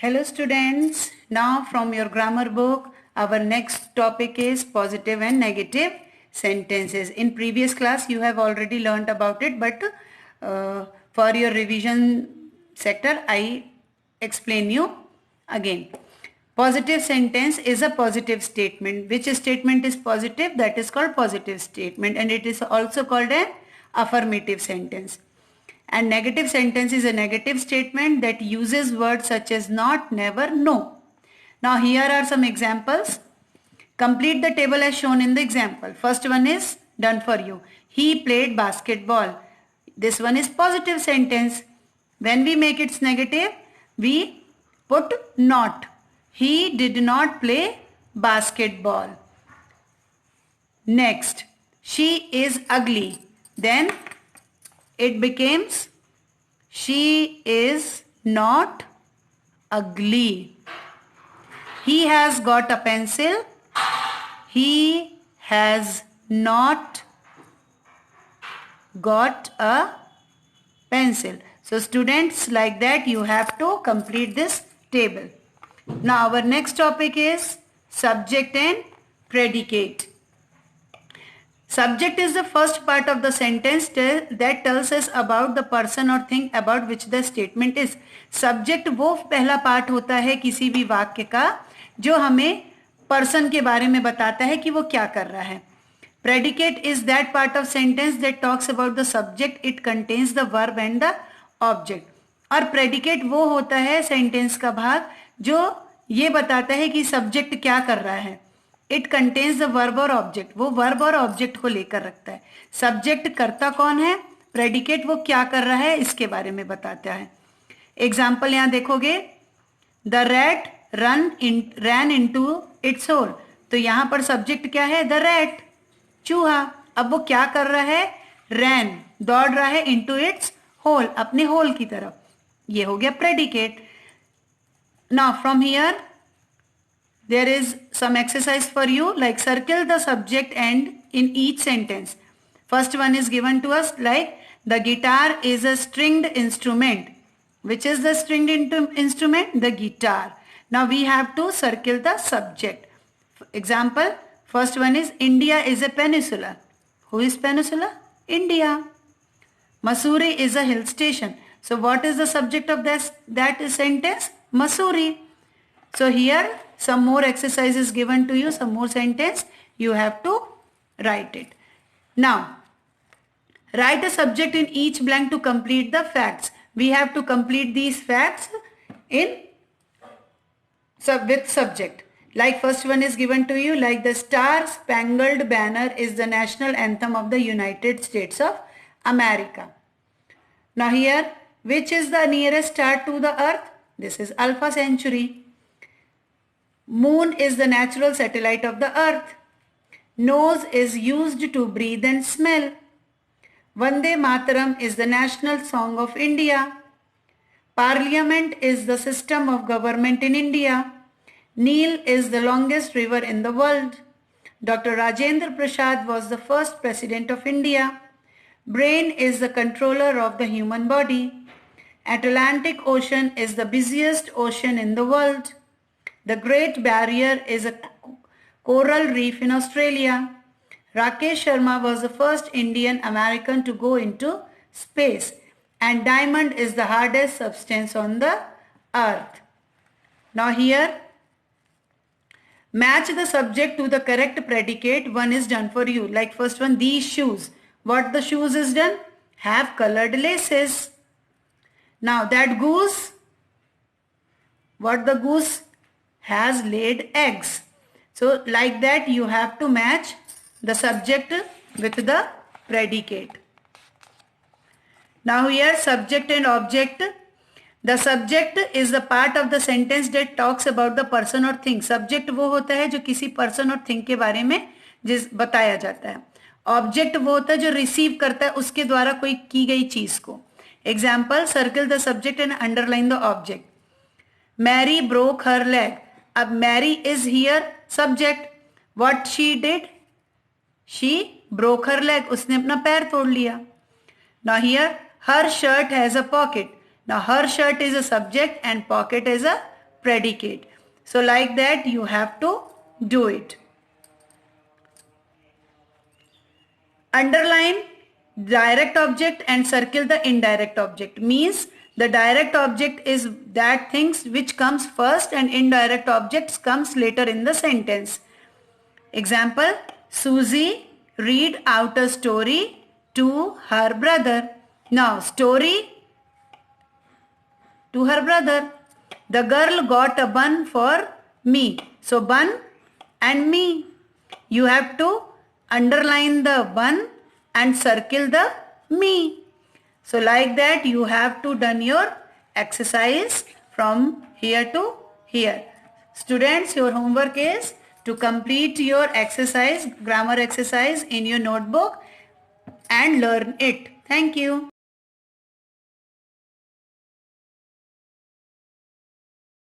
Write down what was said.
Hello students, now from your grammar book, our next topic is positive and negative sentences. In previous class you have already learnt about it, but for your revision sector I explain you again. Positive sentence is a positive statement. Which statement is positive? That is called positive statement, and it is also called an affirmative sentence. And negative sentence is a negative statement that uses words such as not, never, no. Now here are some examples. Complete the table as shown in the example. First one is done for you. He played basketball. This one is positive sentence. When we make it negative, we put not. He did not play basketball. Next, she is ugly. Then it becomes she is not ugly. He has got a pencil. He has not got a pencil. So students, like that you have to complete this table. Now our next topic is subject and predicate. Subject is the first part of the sentence that tells us about the person or thing about which the statement is. Subject वो पहला part होता है किसी भी वाक्य का जो हमें पर्सन के बारे में बताता है कि वो क्या कर रहा है. Predicate is that part of sentence that talks about the subject. It contains the verb and the object. और predicate वो होता है सेंटेंस का भाग जो ये बताता है कि सब्जेक्ट क्या कर रहा है. इट कंटेन्स द वर्ब और ऑब्जेक्ट. वो वर्ब और ऑब्जेक्ट को लेकर रखता है. सब्जेक्ट करता कौन है, प्रेडिकेट वो क्या कर रहा है, इसके बारे में बताता है. एग्जाम्पल यहां देखोगे, the rat ran into its hole. तो यहां पर सब्जेक्ट क्या है, द रैट, चूहा. अब वो क्या कर रहा है, रैन, दौड़ रहा है, इनटू इट्स होल, अपने होल की तरफ. ये हो गया predicate. Now from here there is some exercise for you, like circle the subject and in each sentence. First one is given to us like the guitar is a stringed instrument. Which is the stringed instrument? The guitar. Now we have to circle the subject. Example, first one is India is a peninsula. Who is peninsula? India. Mussoorie is a hill station. So what is the subject of that sentence? Mussoorie. So here some more exercises given to you, some more sentence. You have to write it. Now, write a subject in each blank to complete the facts. We have to complete these facts with subject. Like first one is given to you, like the Star Spangled Banner is the national anthem of the United States of America. Now here, which is the nearest star to the earth? This is Alpha Centauri. Moon is the natural satellite of the earth. Nose is used to breathe and smell. Vande Mataram is the national song of India. Parliament is the system of government in India. Nile is the longest river in the world. Dr. Rajendra Prasad was the first president of India. Brain is the controller of the human body. Atlantic Ocean is the busiest ocean in the world. The Great Barrier is a coral reef in Australia. Rakesh Sharma was the first Indian American to go into space. And diamond is the hardest substance on the earth. Now here, match the subject to the correct predicate. One is done for you. Like first one, these shoes. What the shoes is done? Have colored laces. Now that goose, what the goose has laid eggs. So like that you have to match the subject with the predicate. Now here subject and object. The subject is the part of the sentence that talks about the person or thing. Subject वो होता है जो किसी person और thing के बारे में बताया जाता है. Object वो होता है जो receive करता है उसके द्वारा कोई की गई चीज को. Example, circle the subject and underline the object. Mary broke her leg. अब Mary is here subject. What she did? She broke her leg. उसने अपना पैर तोड़ लिया. Now here her shirt has a pocket. Now her shirt is a subject and pocket is a predicate. So like that you have to do it. Underline direct object and circle the indirect object. Means the direct object is that things which comes first and indirect objects comes later in the sentence. Example, Susie read out a story to her brother. Now story to her brother. The girl got a bun for me. So bun and me. You have to underline the bun and circle the me. So like that you have to done your exercise from here to here. Students, your homework is to complete your exercise, grammar exercise in your notebook and learn it. Thank you.